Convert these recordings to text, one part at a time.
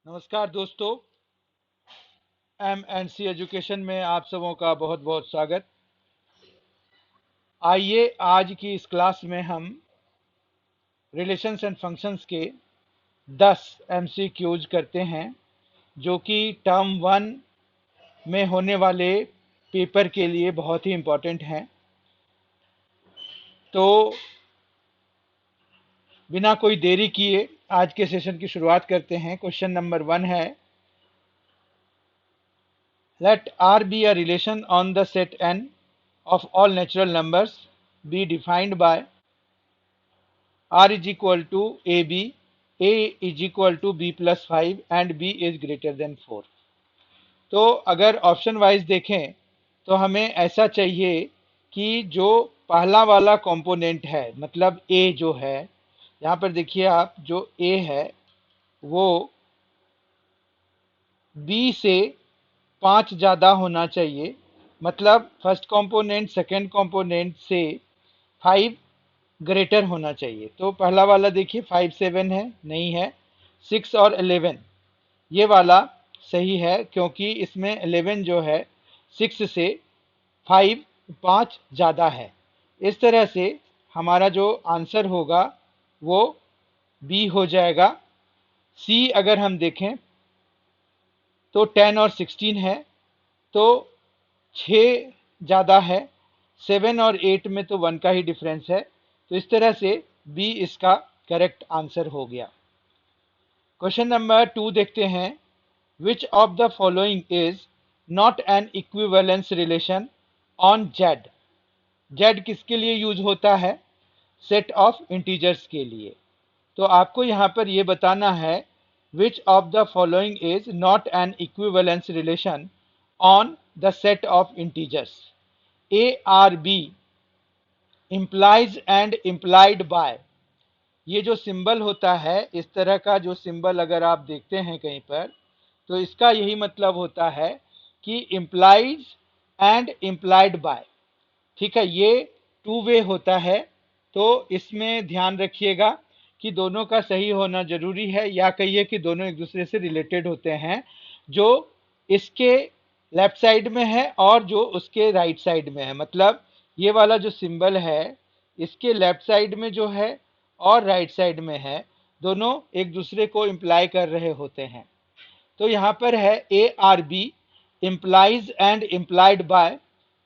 नमस्कार दोस्तों। M and C education में आप सबों का बहुत बहुत स्वागत। आइए आज की इस क्लास में हम रिलेशंस एंड फंक्शंस के 10 एमसीक्यूज करते हैं जो कि टर्म 1 में होने वाले पेपर के लिए बहुत ही इम्पोर्टेंट हैं। तो बिना कोई देरी किए आज के सेशन की शुरुआत करते हैं। क्वेश्चन नंबर 1 है, let R be a relation on the set n of all natural numbers be defined by R is equal to AB, A is equal to B plus 5 and B is greater than 4। तो अगर option wise देखें तो हमें ऐसा चाहिए कि जो पहला वाला कंपोनेंट है मतलब A जो है, यहाँ पर देखिए आप, जो A है वो B से 5 ज़्यादा होना चाहिए। मतलब फर्स्ट कंपोनेंट सेकंड कंपोनेंट से 5 ग्रेटर होना चाहिए। तो पहला वाला देखिए 5 7 है, नहीं है। 6 और 11 ये वाला सही है क्योंकि इसमें 11 जो है 6 से 5 ज़्यादा है। इस तरह से हमारा जो आंसर होगा वो बी हो जाएगा। सी अगर हम देखें तो 10 और 16 है, तो 6 ज़्यादा है। 7 और 8 में तो 1 का ही डिफरेंस है। तो इस तरह से बी इसका करेक्ट आंसर हो गया। क्वेश्चन नंबर 2 देखते हैं, विच of the following is not an equivalence relation on Z. Z किसके लिए यूज होता है? सेट ऑफ इंटीजर्स के लिए। तो आपको यहाँ पर ये बताना है, which of the following is not an equivalence relation on the set of integers. A R B implies and implied by। ये जो सिंबल होता है, इस तरह का जो सिंबल अगर आप देखते हैं कहीं पर, तो इसका यही मतलब होता है कि implies एंड implied by। ठीक है, ये टू वे होता है। तो इसमें ध्यान रखिएगा कि दोनों का सही होना जरूरी है, या कहिए कि दोनों एक दूसरे से रिलेटेड होते हैं। जो इसके लेफ्ट साइड में है और जो उसके राइट साइड में है, मतलब ये वाला जो सिंबल है इसके लेफ्ट साइड में जो है और राइट साइड में है, दोनों एक दूसरे को इम्प्लाई कर रहे होते हैं। तो यहाँ पर है A R B implies and implied by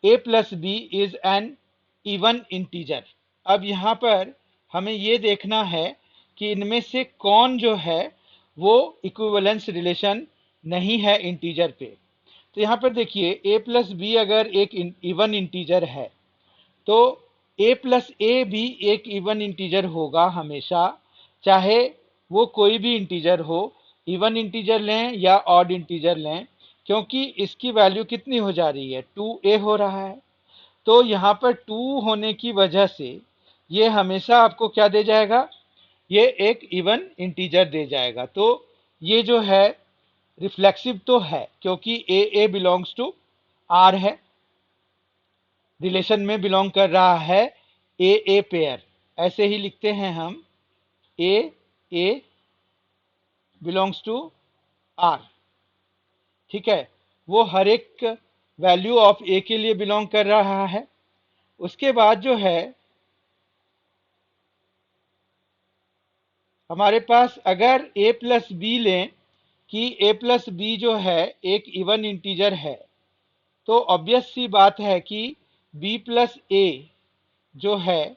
a plus B is an even integer. अब यहाँ पर हमें ये देखना है कि इनमें से कौन जो है वो इक्विवेलेंस रिलेशन नहीं है इंटीजर पे। तो यहाँ पर देखिए a प्लस बी अगर एक इवन इंटीजर है तो a प्लस ए भी एक इवन इंटीजर होगा हमेशा, चाहे वो कोई भी इंटीजर हो, इवन इंटीजर लें या ऑड इंटीजर लें, क्योंकि इसकी वैल्यू कितनी हो जा रही है, 2a हो रहा है। तो यहाँ पर 2 होने की वजह से ये हमेशा आपको क्या दे जाएगा, ये एक इवन इंटीजर दे जाएगा। तो ये जो है रिफ्लेक्सिव तो है क्योंकि ए बिलोंग्स टू आर है, रिलेशन में बिलोंग कर रहा है ए पेयर। ऐसे ही लिखते हैं हम, ए बिलोंग्स टू आर। ठीक है, वो हर एक वैल्यू ऑफ ए के लिए बिलोंग कर रहा है। उसके बाद जो है हमारे पास अगर ए प्लस बी लें कि ए प्लस बी जो है एक इवन इंटीजर है, तो ऑब्वियस सी बात है कि बी प्लस ए जो है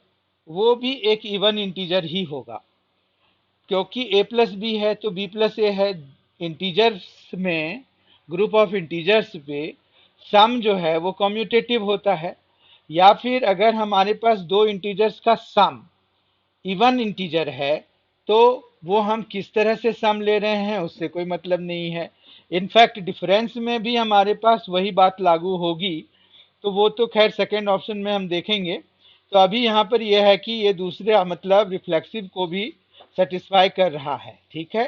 वो भी एक इवन इंटीजर ही होगा, क्योंकि ए प्लस बी है तो बी प्लस ए है। इंटीजर्स में, ग्रुप ऑफ इंटीजर्स पे सम जो है वो कम्यूटेटिव होता है। या फिर अगर हमारे पास दो इंटीजर्स का सम इवन इंटीजर है तो वो हम किस तरह से सम ले रहे हैं उससे कोई मतलब नहीं है। इनफैक्ट डिफरेंस में भी हमारे पास वही बात लागू होगी, तो वो तो खैर सेकेंड ऑप्शन में हम देखेंगे। तो अभी यहाँ पर यह है कि ये दूसरे मतलब रिफ्लेक्सिव को भी सेटिस्फाई कर रहा है। ठीक है,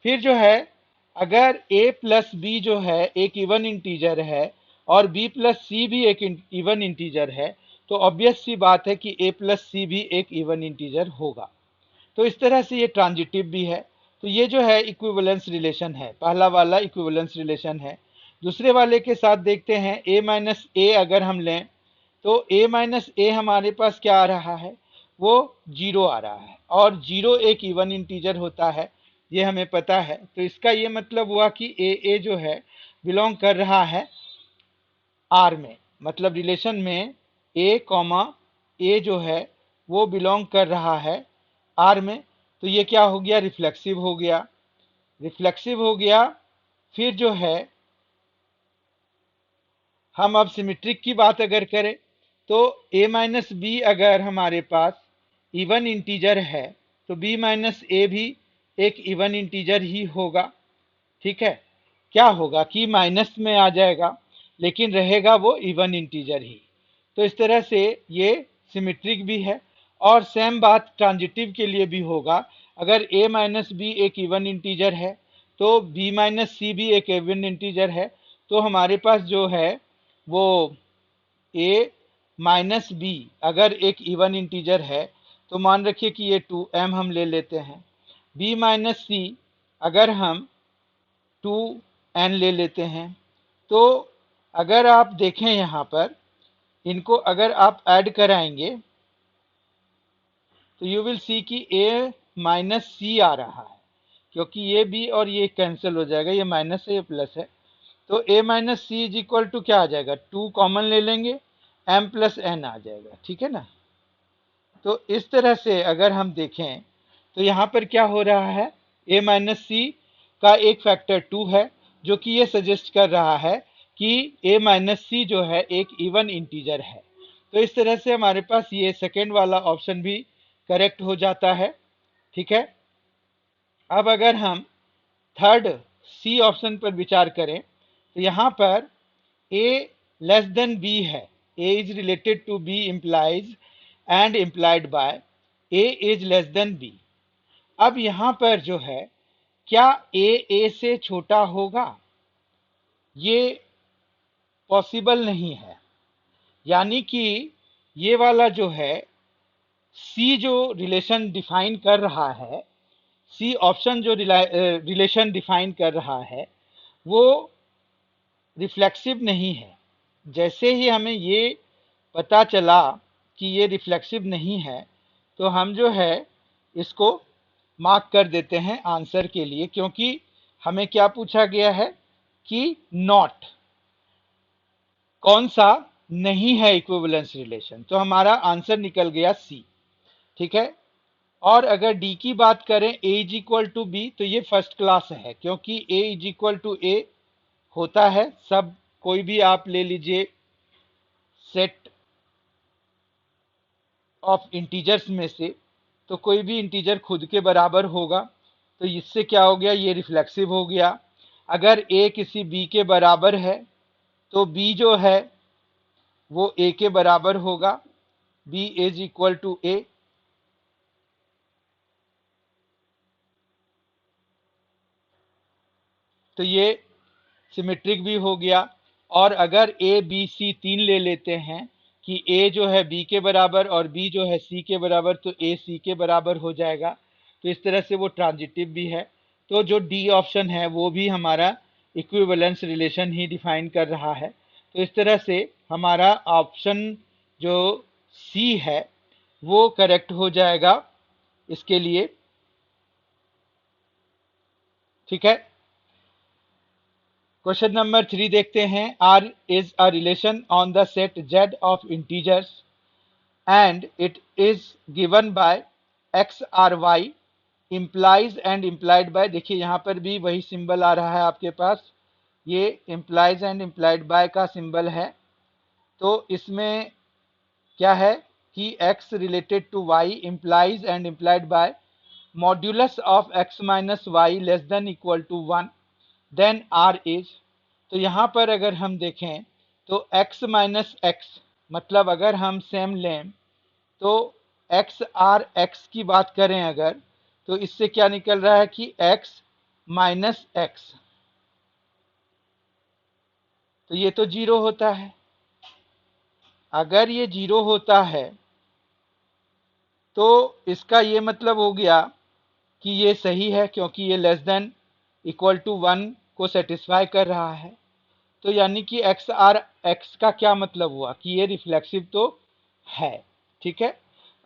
फिर जो है अगर a प्लस बी जो है एक इवन इंटीजर है और b प्लस सी भी एक इवन इंटीजर है, तो ऑब्वियस सी बात है कि a प्लस सी भी एक इवन इंटीजर होगा। तो इस तरह से ये ट्रांजिटिव भी है। तो ये जो है इक्विवेलेंस रिलेशन है, पहला वाला इक्विवेलेंस रिलेशन है। दूसरे वाले के साथ देखते हैं, a माइनस ए अगर हम लें तो a माइनस ए हमारे पास क्या आ रहा है, वो 0 आ रहा है, और 0 एक इवन इंटीजर होता है, ये हमें पता है। तो इसका ये मतलब हुआ कि ए जो है बिलोंग कर रहा है आर में, मतलब रिलेशन में ए कॉमा ए जो है वो बिलोंग कर रहा है आर में। तो ये क्या हो गया, रिफ्लेक्सिव हो गया, रिफ्लेक्सिव हो गया। फिर जो है हम अब सिमेट्रिक की बात अगर करें तो a माइनस बी अगर हमारे पास इवन इंटीजर है तो b माइनस ए भी एक इवन इंटीजर ही होगा। ठीक है, क्या होगा कि माइनस में आ जाएगा, लेकिन रहेगा वो इवन इंटीजर ही। तो इस तरह से ये सिमेट्रिक भी है। और सेम बात ट्रांजिटिव के लिए भी होगा, अगर a माइनस बी एक इवन इंटीजर है तो b माइनस सी भी एक इवन इंटीजर है, तो हमारे पास जो है वो a माइनस बी अगर एक इवन इंटीजर है तो मान रखिए कि ये 2m हम ले लेते हैं। b माइनस सी अगर हम 2n ले लेते हैं। तो अगर आप देखें यहाँ पर, इनको अगर आप ऐड कराएंगे तो यू विल सी कि a माइनस सी आ रहा है, क्योंकि ये b और ये कैंसिल हो जाएगा, ये माइनस है ये प्लस है। तो a minus C is equal to क्या आ जाएगा, 2 कॉमन ले लेंगे, m प्लस n आ जाएगा। ठीक है ना। तो इस तरह से अगर हम देखें तो यहाँ पर क्या हो रहा है, a माइनस सी का एक फैक्टर 2 है, जो कि ये सजेस्ट कर रहा है कि a माइनस सी जो है एक इवन इंटीजर है। तो इस तरह से हमारे पास ये सेकेंड वाला ऑप्शन भी करेक्ट हो जाता है। ठीक है, अब अगर हम थर्ड सी ऑप्शन पर विचार करें तो यहाँ पर a लेस देन b है, a is related to b implies and implied by a is less than b। अब यहाँ पर जो है, क्या a से छोटा होगा, ये पॉसिबल नहीं है। यानी कि ये वाला जो है सी जो रिलेशन डिफाइन कर रहा है, सी ऑप्शन जो रिलेशन डिफाइन कर रहा है वो रिफ्लेक्सिव नहीं है। जैसे ही हमें ये पता चला कि ये रिफ्लेक्सिव नहीं है तो हम जो है इसको मार्क कर देते हैं आंसर के लिए, क्योंकि हमें क्या पूछा गया है कि नॉट कौन सा नहीं है इक्विवेलेंस रिलेशन, तो हमारा आंसर निकल गया सी। ठीक है, और अगर डी की बात करें a is equal to B, तो ये फर्स्ट क्लास है, क्योंकि a is equal to A होता है, सब कोई भी आप ले लीजिए सेट ऑफ इंटीजर्स में से, तो कोई भी इंटीजर खुद के बराबर होगा। तो इससे क्या हो गया, ये रिफ्लेक्सिव हो गया। अगर a किसी b के बराबर है तो b जो है वो a के बराबर होगा, b is equal to a। तो ये सिमेट्रिक भी हो गया। और अगर a b c तीन ले लेते हैं कि a जो है b के बराबर और b जो है c के बराबर, तो a c के बराबर हो जाएगा। तो इस तरह से वो ट्रांजिटिव भी है। तो जो डी ऑप्शन है वो भी हमारा इक्विवेलेंस रिलेशन ही डिफाइन कर रहा है। तो इस तरह से हमारा ऑप्शन जो सी है वो करेक्ट हो जाएगा इसके लिए। ठीक है, क्वेश्चन नंबर 3 देखते हैं। R is a relation on the set Z of integers and it is given by x r y implies and implied by। देखिए यहाँ पर भी वही सिंबल आ रहा है आपके पास, ये implies and implied by का सिंबल है। तो इसमें क्या है कि x related to y implies and implied by modulus of x minus Y less than equal to 1 then r is. तो यहाँ पर अगर हम देखें तो x माइनस एक्स, मतलब अगर हम सेम लें तो x r x की बात करें अगर, तो इससे क्या निकल रहा है कि x माइनस एक्स, तो ये तो जीरो होता है। अगर ये जीरो होता है तो इसका ये मतलब हो गया कि ये सही है क्योंकि ये लेस देन इक्वल टू 1 को सेटिस्फाई कर रहा है। तो यानी कि एक्स का क्या मतलब हुआ कि ये रिफ्लेक्सिव तो है। ठीक है,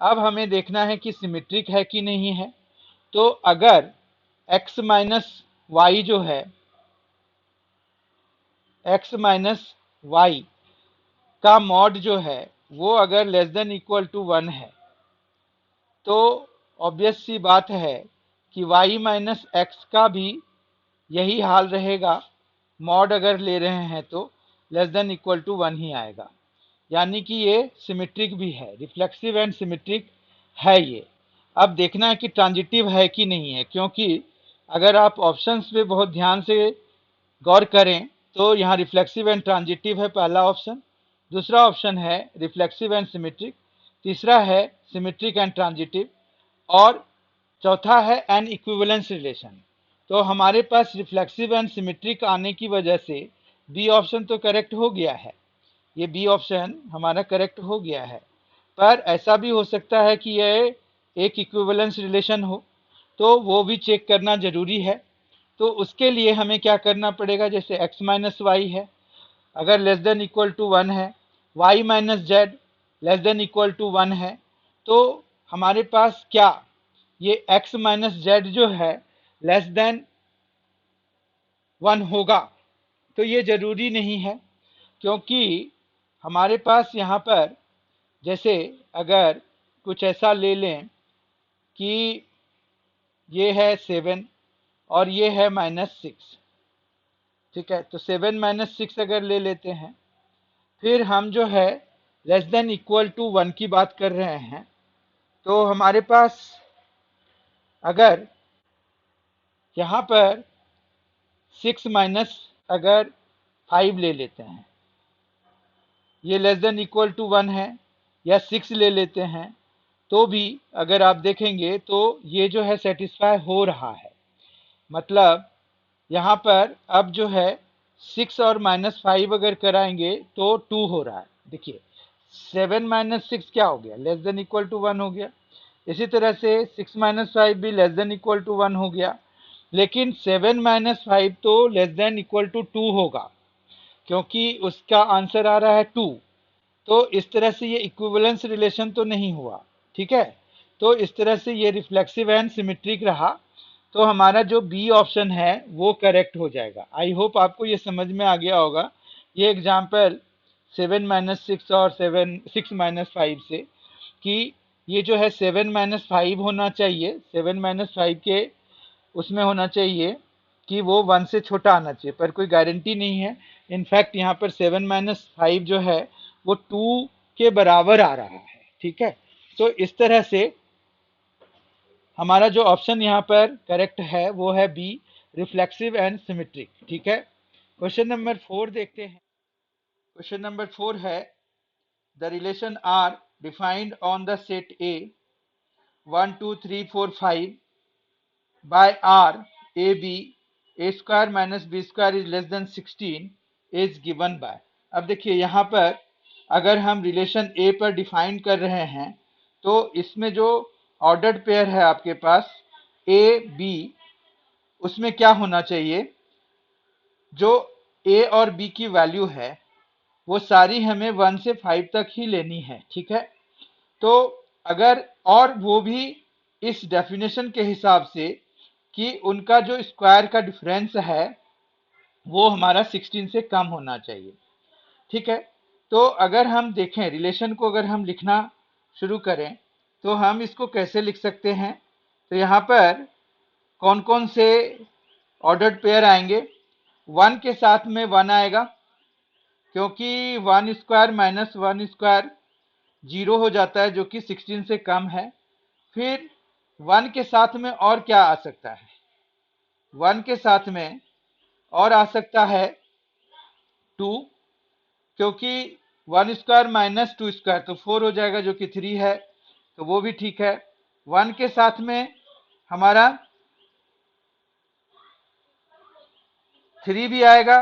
अब हमें देखना है कि सिमेट्रिक है कि नहीं है। तो अगर x माइनस वाई जो है, x माइनस वाई का मॉड जो है वो अगर लेस देन इक्वल टू 1 है, तो ऑब्वियस सी बात है कि y माइनस एक्स का भी यही हाल रहेगा। मॉड अगर ले रहे हैं तो लेस देन इक्वल टू 1 ही आएगा, यानी कि ये सिमेट्रिक भी है, रिफ्लेक्सिव एंड सिमेट्रिक है ये। अब देखना है कि ट्रांजिटिव है कि नहीं है, क्योंकि अगर आप ऑप्शंस पे बहुत ध्यान से गौर करें तो यहाँ रिफ्लेक्सिव एंड ट्रांजिटिव है पहला ऑप्शन, दूसरा ऑप्शन है रिफ्लेक्सिव एंड सिमेट्रिक, तीसरा है सिमेट्रिक एंड ट्रांजिटिव, और चौथा है एन इक्विवेलेंस रिलेशन। तो हमारे पास रिफ्लेक्सिव एंड सिमेट्रिक आने की वजह से बी ऑप्शन तो करेक्ट हो गया है, ये बी ऑप्शन हमारा करेक्ट हो गया है। पर ऐसा भी हो सकता है कि यह एक इक्विवेलेंस रिलेशन हो, तो वो भी चेक करना जरूरी है। तो उसके लिए हमें क्या करना पड़ेगा, जैसे x माइनस वाई है, अगर लेस देन इक्वल टू 1 है, y minus Z less than equal to 1 है, तो हमारे पास क्या ये x माइनस जेड जो है लेस देन 1 होगा। तो ये जरूरी नहीं है, क्योंकि हमारे पास यहाँ पर जैसे अगर कुछ ऐसा ले लें कि ये है 7 और ये है -6, ठीक है, तो 7 -6 अगर ले लेते हैं, फिर हम जो है लेस देन इक्वल टू 1 की बात कर रहे हैं, तो हमारे पास अगर यहाँ पर 6 माइनस अगर 5 ले लेते हैं, ये लेस देन इक्वल टू 1 है, या 6 ले लेते हैं, तो भी अगर आप देखेंगे तो ये जो है सेटिस्फाई हो रहा है। मतलब यहाँ पर अब जो है 6 और -5 अगर कराएंगे तो 2 हो रहा है। देखिए 7 -6 क्या हो गया, लेस देन इक्वल टू 1 हो गया। इसी तरह से 6 -5 भी लेस देन इक्वल टू 1 हो गया, लेकिन 7 -5 तो लेस देन इक्वल टू 2 होगा, क्योंकि उसका आंसर आ रहा है 2। तो इस तरह से ये इक्विवेलेंस रिलेशन तो नहीं हुआ। ठीक है, तो इस तरह से ये रिफ्लेक्सिव एंड सिमेट्रिक रहा। तो हमारा जो बी ऑप्शन है वो करेक्ट हो जाएगा। आई होप आपको ये समझ में आ गया होगा, ये एग्जाम्पल 7 -6 और 6 -5 से, कि ये जो है 7 -5 होना चाहिए, 7 -5 के उसमें होना चाहिए कि वो 1 से छोटा आना चाहिए, पर कोई गारंटी नहीं है। इनफैक्ट यहाँ पर 7 -5 जो है वो 2 के बराबर आ रहा है। ठीक है, तो इस तरह से हमारा जो ऑप्शन यहाँ पर करेक्ट है वो है बी, रिफ्लेक्सिव एंड सिमेट्रिक। ठीक है, क्वेश्चन नंबर 4 देखते हैं। क्वेश्चन नंबर 4 है the relation R defined on the set A 1 2 3 4 5 by r a b a square minus b square is less than 16 is given by। अब देखिए यहाँ पर अगर हम रिलेशन ए पर डिफाइन कर रहे हैं, तो इसमें जो ऑर्डर्ड पेयर है आपके पास ए बी, उसमें क्या होना चाहिए, जो ए और बी की वैल्यू है वो सारी हमें 1 से 5 तक ही लेनी है। ठीक है, तो अगर, और वो भी इस डेफिनेशन के हिसाब से कि उनका जो स्क्वायर का डिफरेंस है वो हमारा 16 से कम होना चाहिए। ठीक है, तो अगर हम देखें रिलेशन को, अगर हम लिखना शुरू करें तो हम इसको कैसे लिख सकते हैं। तो यहाँ पर कौन कौन से ऑर्डर्ड पेयर आएंगे, 1 के साथ में 1 आएगा, क्योंकि 1 स्क्वायर माइनस 1 स्क्वायर 0 हो जाता है, जो कि 16 से कम है। फिर 1 के साथ में और क्या आ सकता है, 1 के साथ में और आ सकता है 2, क्योंकि 1 स्क्वायर माइनस 2 स्क्वायर तो 4 हो जाएगा, जो कि 3 है, तो वो भी ठीक है। 1 के साथ में हमारा 3 भी आएगा,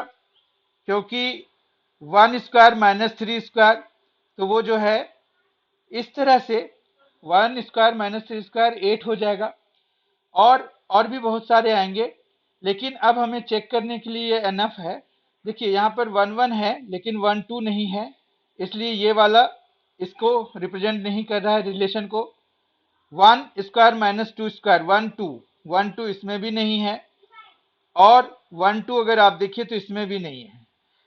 क्योंकि 1 स्क्वायर माइनस 3 स्क्वायर, तो वो जो है इस तरह से 1 स्क्वायर माइनस 3 स्क्वायर 8 हो जाएगा। और भी बहुत सारे आएंगे, लेकिन अब हमें चेक करने के लिए एनफ है। देखिए यहाँ पर 1 1 है लेकिन 1 2 नहीं है, इसलिए ये वाला इसको रिप्रेजेंट नहीं कर रहा है रिलेशन को। 1 स्क्वायर माइनस 2 स्क्वायर 1 2, 1 2 इसमें भी नहीं है, और 1 2 अगर आप देखिए तो इसमें भी नहीं है।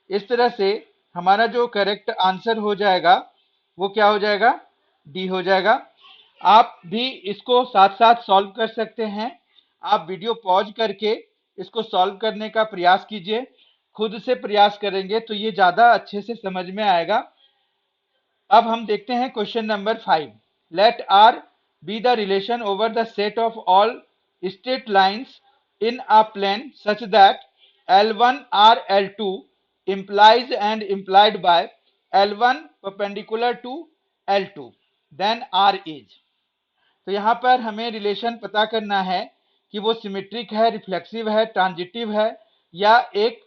इस तरह से हमारा जो करेक्ट आंसर हो जाएगा वो क्या हो जाएगा, डी हो जाएगा। आप भी इसको साथ साथ सॉल्व कर सकते हैं। आप वीडियो पॉज करके इसको सॉल्व करने का प्रयास कीजिए। खुद से प्रयास करेंगे तो ये ज्यादा अच्छे से समझ में आएगा। अब हम देखते हैं question number 5। Let R be the relation over the set of all straight lines in a plane such that L1 or L2 implies and implied by L1 perpendicular to L2 then R is। तो यहां पर हमें relation पता करना है कि वो symmetric है, रिफ्लेक्सिव है, ट्रांजिटिव है या एक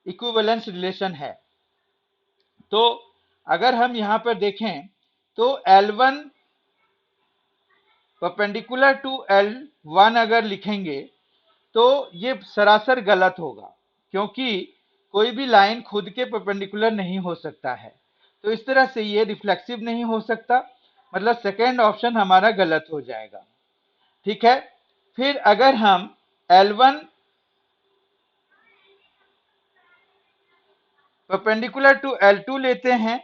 इक्विवेलेंस रिलेशन है। तो अगर हम यहां पर देखें तो L1 परपेंडिकुलर टू L1 अगर लिखेंगे तो ये सरासर गलत होगा, क्योंकि कोई भी लाइन खुद के परपेंडिकुलर नहीं हो सकता है। तो इस तरह से ये रिफ्लेक्सिव नहीं हो सकता, मतलब सेकेंड ऑप्शन हमारा गलत हो जाएगा। ठीक है, फिर अगर हम L1 परपेंडिकुलर टू L2 लेते हैं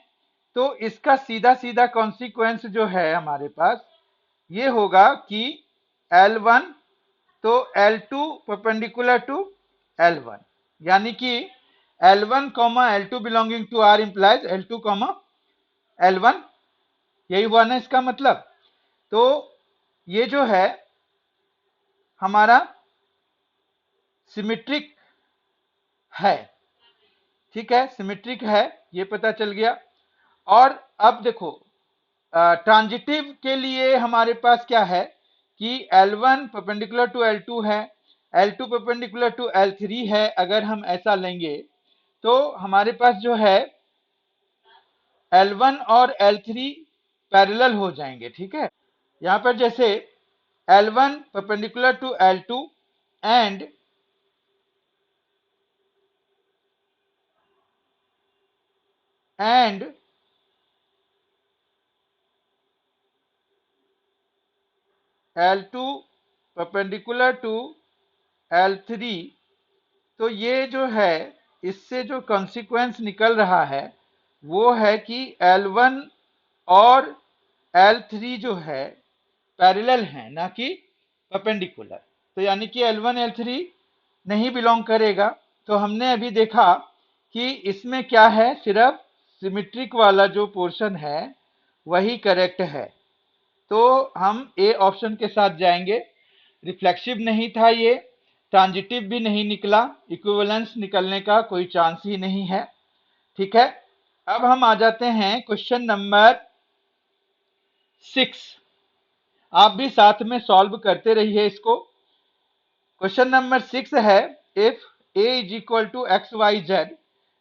तो इसका सीधा सीधा कॉन्सिक्वेंस जो है हमारे पास ये होगा कि L1 तो L2 परपेंडिकुलर टू L1, यानी कि L1 L2 belonging to R implies L2 L1, यही हुआ ना इसका मतलब। तो ये जो है हमारा सिमेट्रिक है। ठीक है, सिमेट्रिक है, ये पता चल गया। और अब देखो ट्रांजिटिव के लिए हमारे पास क्या है कि L1 परपेंडिकुलर टू L2 है, L2 परपेंडिकुलर टू L3 है। अगर हम ऐसा लेंगे तो हमारे पास जो है L1 और L3 पैरेलल हो जाएंगे। ठीक है, यहां पर जैसे L1 perpendicular to L2 and L2 perpendicular to L3, तो ये जो है इससे जो कॉन्सिक्वेंस निकल रहा है वो है कि L1 और L3 जो है पैरेलल हैं, ना कि परपेंडिकुलर। तो यानी कि L1 L3 नहीं बिलोंग करेगा। तो हमने अभी देखा कि इसमें क्या है, सिर्फ सिमेट्रिक वाला जो पोर्शन है वही करेक्ट है। तो हम ए ऑप्शन के साथ जाएंगे। रिफ्लेक्सिव नहीं था ये, ट्रांजिटिव भी नहीं निकला, इक्विवेलेंस निकलने का कोई चांस ही नहीं है। ठीक है, अब हम आ जाते हैं क्वेश्चन नंबर 6। आप भी साथ में सॉल्व करते रहिए इसको। क्वेश्चन नंबर 6 है, if a is equal to X Y Z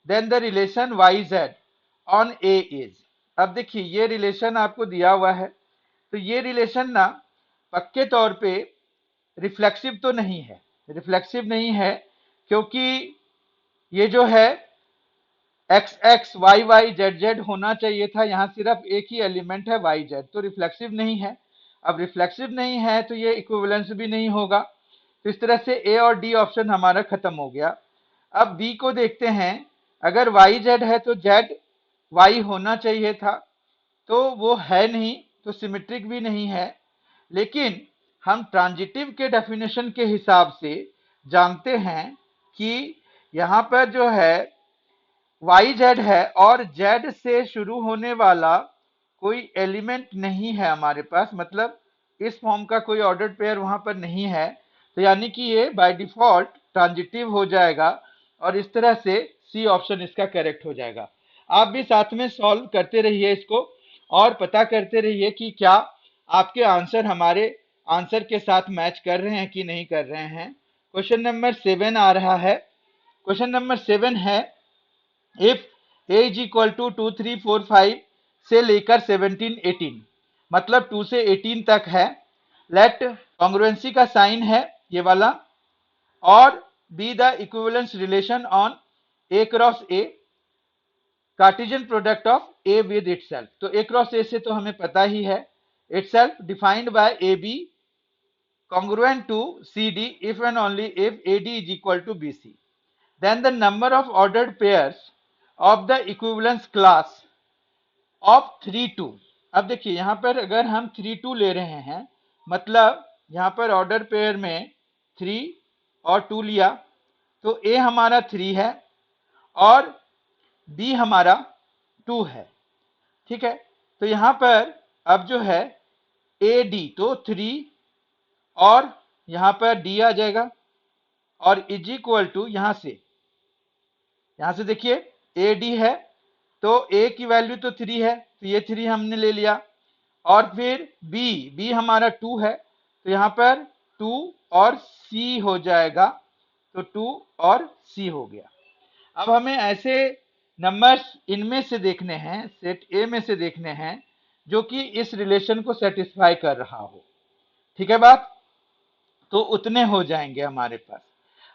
then the relation Y Z on a is. अब देखिए ये रिलेशन आपको दिया हुआ है, तो ये रिलेशन ना पक्के तौर पे रिफ्लेक्सिव तो नहीं है, रिफ्लेक्सिव नहीं है, क्योंकि ये जो है X X Y Y Z Z होना चाहिए था, यहाँ सिर्फ एक ही एलिमेंट है वाई जेड, तो रिफ्लेक्सिव नहीं है। अब रिफ्लेक्सिव नहीं है तो ये इक्विवेलेंस भी नहीं होगा। तो इस तरह से ए और डी ऑप्शन हमारा खत्म हो गया। अब बी को देखते हैं, अगर वाई जेड है तो जेड वाई होना चाहिए था, तो वो है नहीं, तो सिमेट्रिक भी नहीं है। लेकिन हम ट्रांजिटिव के डेफिनेशन के हिसाब से जानते हैं कि यहाँ पर जो है वाई जेड है और जेड से शुरू होने वाला कोई एलिमेंट नहीं है हमारे पास, मतलब इस फॉर्म का कोई ऑर्डर्ड पेयर वहां पर नहीं है। तो यानी कि ये बाय डिफॉल्ट ट्रांजिटिव हो जाएगा, और इस तरह से सी ऑप्शन इसका करेक्ट हो जाएगा। आप भी साथ में सॉल्व करते रहिए इसको और पता करते रहिए कि क्या आपके आंसर हमारे आंसर के साथ मैच कर रहे हैं कि नहीं कर रहे हैं। क्वेश्चन नंबर 7 आ रहा है। क्वेश्चन नंबर 7 है, if A is equal to 2 3 4 5 से लेकर 17 18, मतलब 2 से 18 तक है, लेट कॉन्ग्रुएंसी का साइन है ये वाला, और be the equivalence relation on A cross A, Cartesian product of A with itself. तो ए क्रॉस ए से तो हमें पता ही है, itself defined by A B congruent to CD if and only if AD is equal to BC. Then the number of ordered pairs of the equivalence class of 3 2। अब देखिए यहां पर अगर हम 3 2 ले रहे हैं, मतलब यहां पर ऑर्डर पेयर में 3 और 2 लिया, तो A हमारा 3 है और B हमारा 2 है, ठीक है। तो यहां पर अब जो है AD तो 3 और यहां पर डी आ जाएगा, और इज इक्वल टू यहां से देखिए ए डी है, तो ए की वैल्यू तो 3 है, तो ये 3 हमने ले लिया, और फिर बी हमारा 2 है, तो यहां पर 2 और सी हो जाएगा, तो 2 और सी हो गया। अब हमें ऐसे नंबर्स इनमें से देखने हैं, सेट ए में से देखने हैं, जो कि इस रिलेशन को सेटिस्फाई कर रहा हो, ठीक है बात। तो उतने हो जाएंगे हमारे पास।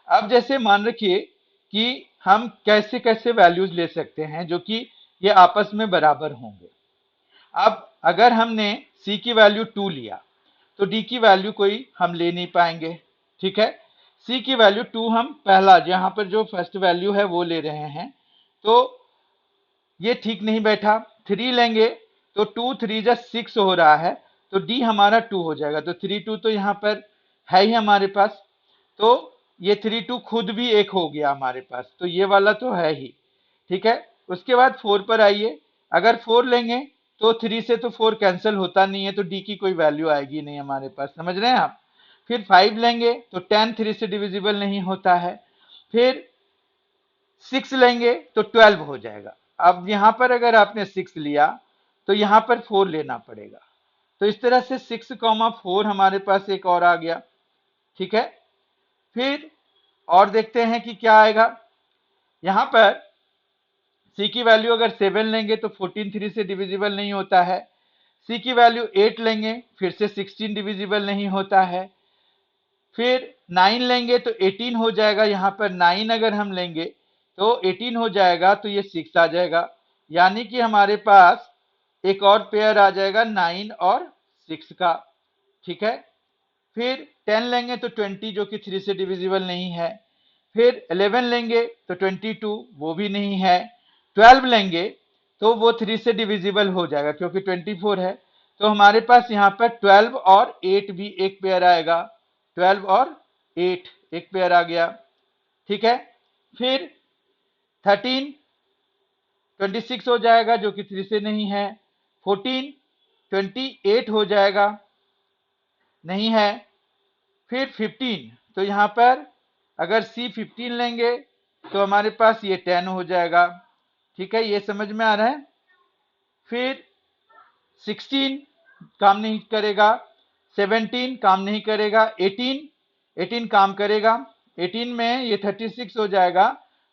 अब जैसे मान रखिए कि हम कैसे कैसे वैल्यूज ले सकते हैं जो कि ये आपस में बराबर होंगे। अब अगर हमने C की वैल्यू 2 लिया, तो D की वैल्यू कोई हम ले नहीं पाएंगे, ठीक है। C की वैल्यू 2 हम पहला जहां पर जो फर्स्ट वैल्यू है वो ले रहे हैं, तो ये ठीक नहीं बैठा। 3 लेंगे तो 2 3 जा 6 हो रहा है, तो D हमारा 2 हो जाएगा, तो 3 2 तो यहाँ पर है ही हमारे पास, तो ये 3 2 खुद भी एक हो गया हमारे पास, तो ये वाला तो है ही, ठीक है। उसके बाद 4 पर आइए, अगर 4 लेंगे तो 3 से तो 4 कैंसिल होता नहीं है, तो D की कोई वैल्यू आएगी नहीं हमारे पास, समझ रहे हैं आप। फिर 5 लेंगे तो 10 3 से डिविजिबल नहीं होता है, फिर 6 लेंगे तो 12 हो जाएगा। अब यहां पर अगर आपने 6 लिया तो यहां पर 4 लेना पड़ेगा, तो इस तरह से 6,4 हमारे पास एक और आ गया, ठीक है। फिर और देखते हैं कि क्या आएगा। यहां पर C की वैल्यू अगर 7 लेंगे तो 14 3 से डिविजिबल नहीं होता है, C की वैल्यू 8 लेंगे फिर से 16 डिविजिबल नहीं होता है, फिर 9 लेंगे तो 18 हो जाएगा, यहां पर 9 अगर हम लेंगे तो 18 हो जाएगा, तो ये 6 आ जाएगा, यानी कि हमारे पास एक और पेयर आ जाएगा 9 और 6 का, ठीक है। फिर 10 लेंगे तो 20 जो कि 3 से डिविजिबल नहीं है, फिर 11 लेंगे तो 22 वो भी नहीं है, 12 लेंगे तो वो 3 से डिविजिबल हो जाएगा क्योंकि 24 है, तो हमारे पास यहाँ पर 12 और 8 भी एक पेयर आएगा, 12 और 8 एक पेयर आ गया, ठीक है। फिर 13 26 हो जाएगा जो कि 3 से नहीं है, 14 28 हो जाएगा, नहीं है, फिर 15 तो यहां पर अगर C 15 लेंगे तो हमारे पास ये 10 हो जाएगा, ठीक है, ये समझ में आ रहा है। फिर 16 काम नहीं करेगा, 17 काम नहीं करेगा, 18 काम करेगा, 18 में ये 36 हो जाएगा,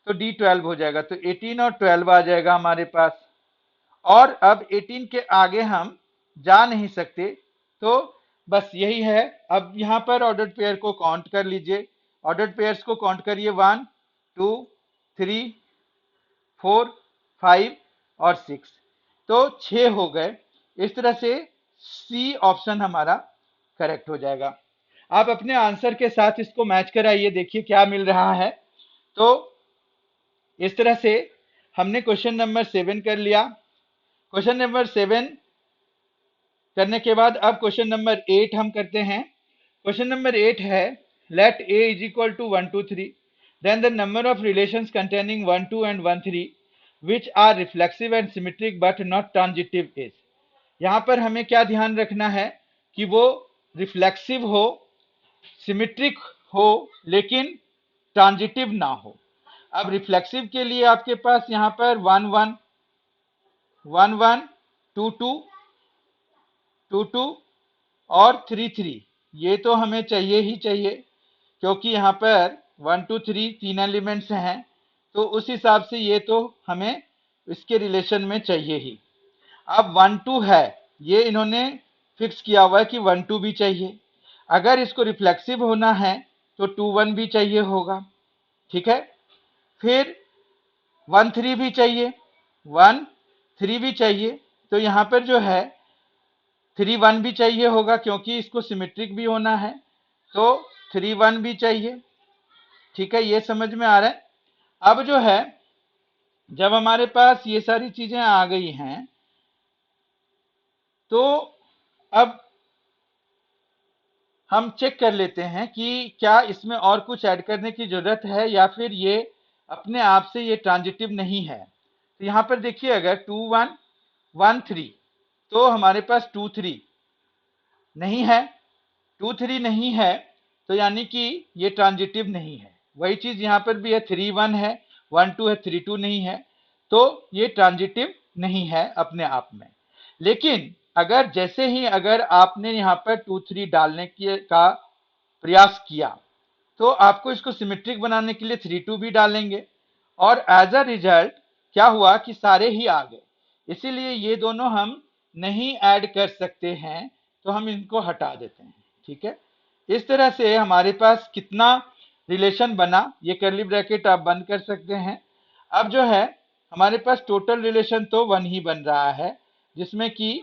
तो D 12 हो जाएगा, तो 18 और 12 आ जाएगा हमारे पास। और अब 18 के आगे हम जा नहीं सकते, तो बस यही है। अब यहां पर ऑर्डर्ड पेयर को काउंट कर लीजिए, ऑर्डर्ड पेयर्स को काउंट करिए, 1 2 3 4 5 और 6, तो 6 हो गए। इस तरह से सी ऑप्शन हमारा करेक्ट हो जाएगा। आप अपने आंसर के साथ इसको मैच कराइए, देखिए क्या मिल रहा है। तो इस तरह से हमने क्वेश्चन नंबर 7 कर लिया। क्वेश्चन नंबर 7 करने के बाद अब क्वेश्चन नंबर 8 हम करते हैं। क्वेश्चन नंबर 8 है, let a is equal to 1 2 3, then the number of relations containing 1 2 and 1 3 which are reflexive and symmetric but not transitive is। यहां पर हमें क्या ध्यान रखना है कि वो रिफ्लेक्सिव हो, सिमेट्रिक हो, लेकिन ट्रांजिटिव ना हो। अब रिफ्लेक्सिव के लिए आपके पास यहां पर 1 1 1 1 2 2 2 2 और 3 3, ये तो हमें चाहिए ही चाहिए, क्योंकि यहाँ पर 1 2 3 तीन एलिमेंट्स हैं, तो उस हिसाब से ये तो हमें इसके रिलेशन में चाहिए ही। अब 1 2 है, ये इन्होंने फिक्स किया हुआ है कि 1 2 भी चाहिए। अगर इसको रिफ्लेक्सिव होना है तो 2 1 भी चाहिए होगा, ठीक है। फिर 1 3 भी चाहिए, 1 3 भी चाहिए। तो यहां पर जो है 3 1 भी चाहिए होगा, क्योंकि इसको सिमेट्रिक भी होना है, तो 3 1 भी चाहिए, ठीक है। ये समझ में आ रहा है। अब जो है जब हमारे पास ये सारी चीजें आ गई हैं, तो अब हम चेक कर लेते हैं कि क्या इसमें और कुछ ऐड करने की जरूरत है या फिर ये अपने आप से ये ट्रांजिटिव नहीं है। तो यहां पर देखिए, अगर 2 1 1 3, तो हमारे पास 2 3 नहीं है, 2 3 नहीं है, तो यानी कि ये ट्रांजिटिव नहीं है। वही चीज यहां पर भी है, 3 1 है, 1 2 है, 3 2 नहीं है, तो ये ट्रांजिटिव नहीं है अपने आप में। लेकिन अगर जैसे ही अगर आपने यहाँ पर 2 3 डालने का प्रयास किया, तो आपको इसको सिमेट्रिक बनाने के लिए 3 2 भी डालेंगे, और एज अ रिजल्ट क्या हुआ कि सारे ही आ गए। इसीलिए ये दोनों हम नहीं ऐड कर सकते हैं, तो हम इनको हटा देते हैं, ठीक है। इस तरह से हमारे पास कितना रिलेशन बना, ये कर्ली ब्रैकेट आप बंद कर सकते हैं। अब जो है हमारे पास टोटल रिलेशन तो 1 ही बन रहा है, जिसमें कि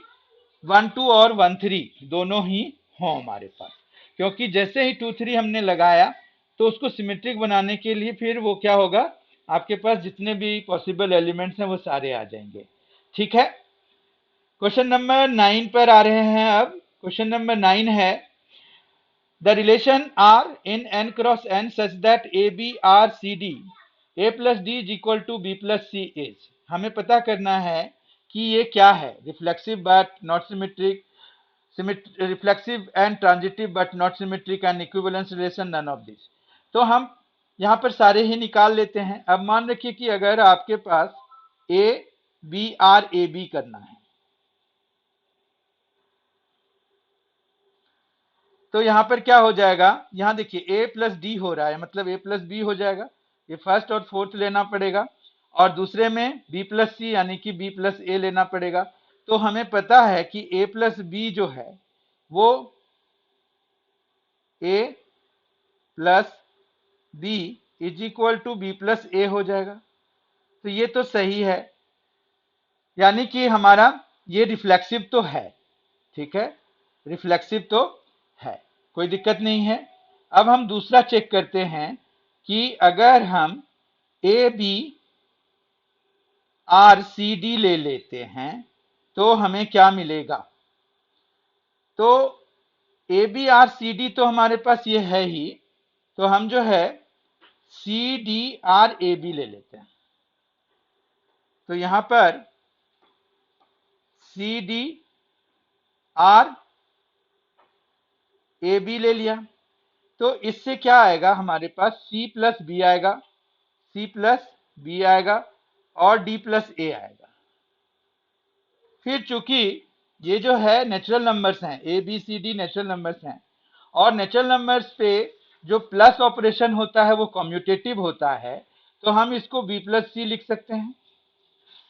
1 2 और 1 3 दोनों ही हों हमारे पास, क्योंकि जैसे ही 2 3 हमने लगाया तो उसको सिमेट्रिक बनाने के लिए फिर वो क्या होगा, आपके पास जितने भी पॉसिबल एलिमेंट्स हैं वो सारे आ जाएंगे, ठीक है। क्वेश्चन नंबर 9 पर आ रहे हैं। अब क्वेश्चन नंबर 9 है, the relation R in n cross n such that A B R C D A plus D is equal to B plus C is. हमें पता करना है कि ये क्या है, reflexive but not symmetric, reflexive and transitive but not symmetric and equivalence relation, none of this. तो हम यहां पर सारे ही निकाल लेते हैं। अब मान रखिए कि अगर आपके पास A B R A B करना है, तो यहां पर क्या हो जाएगा, यहां देखिए ए प्लस डी हो रहा है, मतलब ए प्लस बी हो जाएगा। ये फर्स्ट और फोर्थ लेना पड़ेगा, और दूसरे में बी प्लस सी यानी कि बी प्लस ए लेना पड़ेगा। तो हमें पता है कि ए प्लस बी जो है वो A plus B is equal to B plus A हो जाएगा। तो ये तो सही है, यानी कि हमारा ये रिफ्लेक्सिव तो है, ठीक है, रिफ्लेक्सिव तो है, कोई दिक्कत नहीं है। अब हम दूसरा चेक करते हैं कि अगर हम A B R C D ले लेते हैं तो हमें क्या मिलेगा। तो A B R C D तो हमारे पास ये है ही, तो हम जो है C D R A B ले लेते हैं। तो यहां पर C D R A B ले लिया, तो इससे क्या आएगा, हमारे पास सी प्लस बी आएगा, सी प्लस बी आएगा, और डी प्लस ए आएगा। फिर चूंकि ये जो है नेचुरल नंबर्स हैं, A B C D natural numbers हैं, और नेचुरल नंबर्स पे जो प्लस ऑपरेशन होता है वो कम्यूटेटिव होता है, तो हम इसको बी प्लस सी लिख सकते हैं,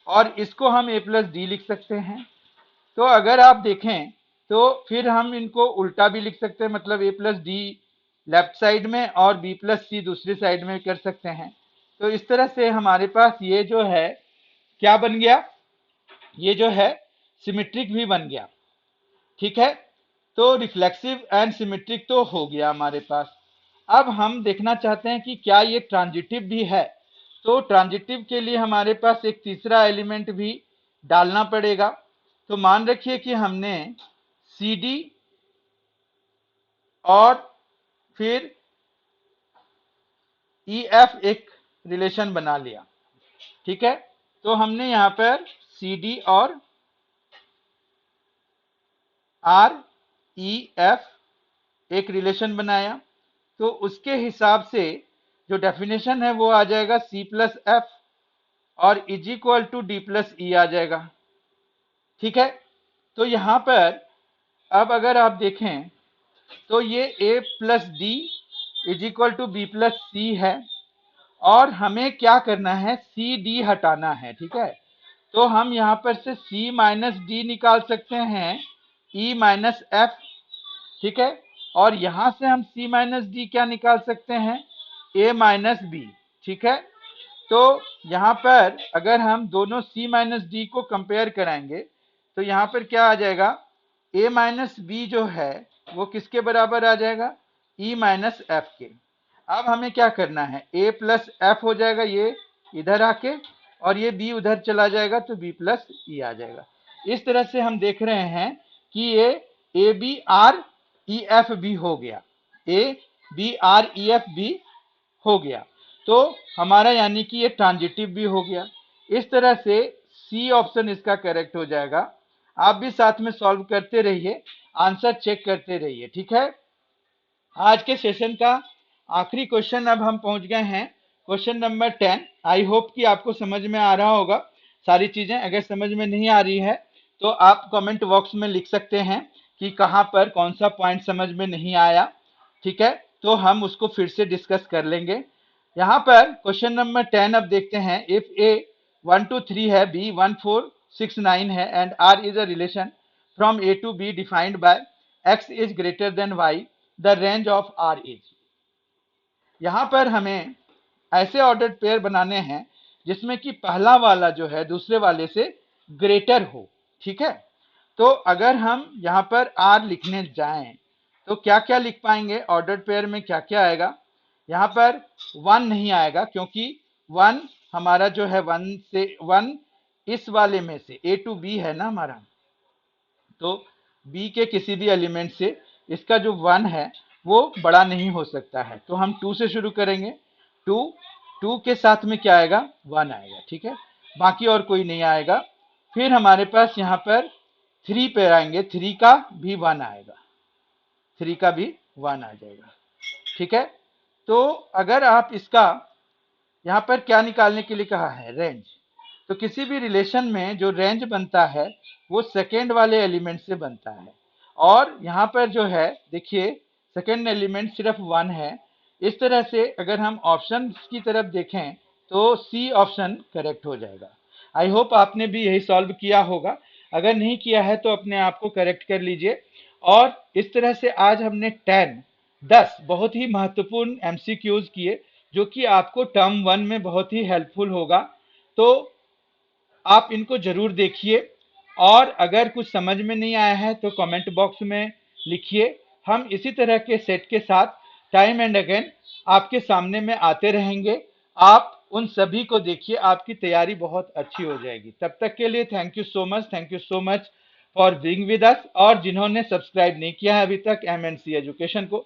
और इसको हम ए प्लस डी लिख सकते हैं। तो अगर आप देखें तो फिर हम इनको उल्टा भी लिख सकते हैं, मतलब ए प्लस डी लेफ्ट साइड में और बी प्लस सी दूसरी साइड में कर सकते हैं। तो इस तरह से हमारे पास ये जो है क्या बन गया, ये जो है सिमेट्रिक भी बन गया, ठीक है। तो रिफ्लेक्सिव एंड सिमेट्रिक तो हो गया हमारे पास। अब हम देखना चाहते हैं कि क्या ये ट्रांजिटिव भी है। तो ट्रांजिटिव के लिए हमारे पास एक तीसरा एलिमेंट भी डालना पड़ेगा। तो मान रखिए कि हमने सी डी और फिर ई एफ एक रिलेशन बना लिया, ठीक है। तो हमने यहां पर सी डी और आर ई एफ एक रिलेशन बनाया, तो उसके हिसाब से जो डेफिनेशन है वो आ जाएगा सी प्लस एफ और is equal to D plus E आ जाएगा, ठीक है। तो यहां पर अब अगर आप देखें तो ये A plus D is equal to B plus C है, और हमें क्या करना है, सी डी हटाना है, ठीक है। तो हम यहां पर से सी माइनस डी निकाल सकते हैं, ई माइनस एफ, ठीक है। और यहां से हम c माइनस डी क्या निकाल सकते हैं, a माइनस बी। ठीक है, तो यहाँ पर अगर हम दोनों c माइनस डी को कंपेयर कराएंगे तो यहाँ पर क्या आ जाएगा, a माइनस बी जो है वो किसके बराबर आ जाएगा, e माइनस एफ के। अब हमें क्या करना है, a प्लस एफ हो जाएगा ये इधर आके, और ये b उधर चला जाएगा तो b प्लस ई आ जाएगा। इस तरह से हम देख रहे हैं कि ये A B R E F B हो गया, A B R E F B हो गया, तो हमारा यानी कि ये ट्रांजिटिव भी हो गया। इस तरह से सी ऑप्शन इसका करेक्ट हो जाएगा। आप भी साथ में सॉल्व करते रहिए, आंसर चेक करते रहिए। ठीक है, आज के सेशन का आखिरी क्वेश्चन अब हम पहुंच गए हैं, क्वेश्चन नंबर 10। आई होप कि आपको समझ में आ रहा होगा सारी चीजें। अगर समझ में नहीं आ रही है तो आप कमेंट बॉक्स में लिख सकते हैं कि कहां पर कौन सा पॉइंट समझ में नहीं आया। ठीक है, तो हम उसको फिर से डिस्कस कर लेंगे। यहाँ पर क्वेश्चन नंबर 10 अब देखते हैं। इफ ए 1 2 3 है, बी 1 4 6 9 है and R is a relation from A to B defined by X is greater than Y, the range of R is. यहां पर हमें ऐसे ऑर्डर्ड पेयर बनाने हैं जिसमें कि पहला वाला जो है दूसरे वाले से ग्रेटर हो। ठीक है, तो अगर हम यहां पर आर लिखने जाएं तो क्या क्या लिख पाएंगे, ऑर्डर्ड पेयर में क्या क्या आएगा। यहां पर 1 नहीं आएगा क्योंकि 1 हमारा जो है 1 से 1 इस वाले में से ए टू बी है ना हमारा, तो बी के किसी भी एलिमेंट से इसका जो 1 है वो बड़ा नहीं हो सकता है। तो हम 2 से शुरू करेंगे, 2 2 के साथ में क्या आएगा, 1 आएगा। ठीक है, बाकी और कोई नहीं आएगा। फिर हमारे पास यहाँ पर 3 पे आएंगे, 3 का भी 1 आएगा, 3 का भी 1 आ जाएगा। ठीक है, तो अगर आप इसका यहाँ पर क्या निकालने के लिए कहा है, रेंज, तो किसी भी रिलेशन में जो रेंज बनता है वो सेकेंड वाले एलिमेंट से बनता है। और यहाँ पर जो है देखिए सेकेंड एलिमेंट सिर्फ 1 है। इस तरह से अगर हम ऑप्शन की तरफ देखें तो सी ऑप्शन करेक्ट हो जाएगा। आई होप आपने भी यही सॉल्व किया होगा, अगर नहीं किया है तो अपने आप को करेक्ट कर लीजिए। और इस तरह से आज हमने 10 बहुत ही महत्वपूर्ण एमसीक्यूज किए जो कि आपको टर्म 1 में बहुत ही हेल्पफुल होगा। तो आप इनको जरूर देखिए, और अगर कुछ समझ में नहीं आया है तो कमेंट बॉक्स में लिखिए। हम इसी तरह के सेट के साथ टाइम एंड अगेन आपके सामने में आते रहेंगे। आप उन सभी को देखिए, आपकी तैयारी बहुत अच्छी हो जाएगी। तब तक के लिए thank you so much, thank you so much for being with us. और जिन्होंने सब्सक्राइब नहीं किया है अभी तक एमएनसी एजुकेशन को,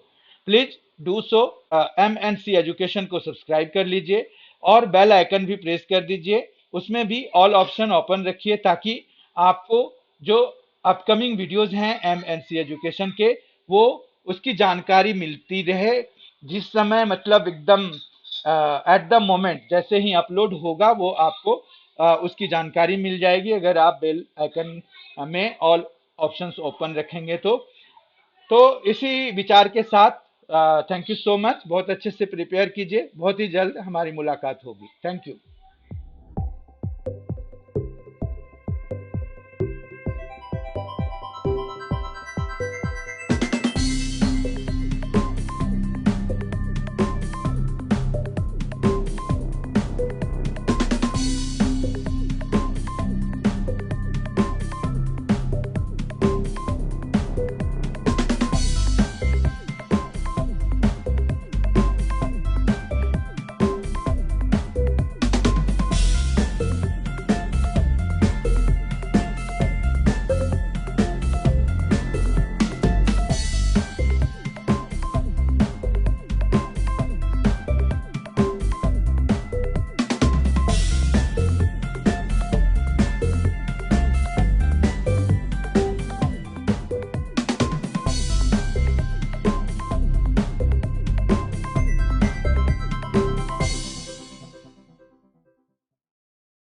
please do so, MNC education को सब्सक्राइब कर लीजिए और बेल आइकन भी प्रेस कर दीजिए। उसमें भी ऑल ऑप्शन ओपन रखिए ताकि आपको जो अपकमिंग वीडियोस हैं एमएनसी एजुकेशन के, वो उसकी जानकारी मिलती रहे जिस समय, मतलब एकदम एट द मोमेंट जैसे ही अपलोड होगा वो आपको उसकी जानकारी मिल जाएगी, अगर आप बेल आइकन में ऑल ऑप्शंस ओपन रखेंगे तो इसी विचार के साथ थैंक यू सो मच। बहुत अच्छे से प्रिपेयर कीजिए, बहुत ही जल्द हमारी मुलाकात होगी। Thank you.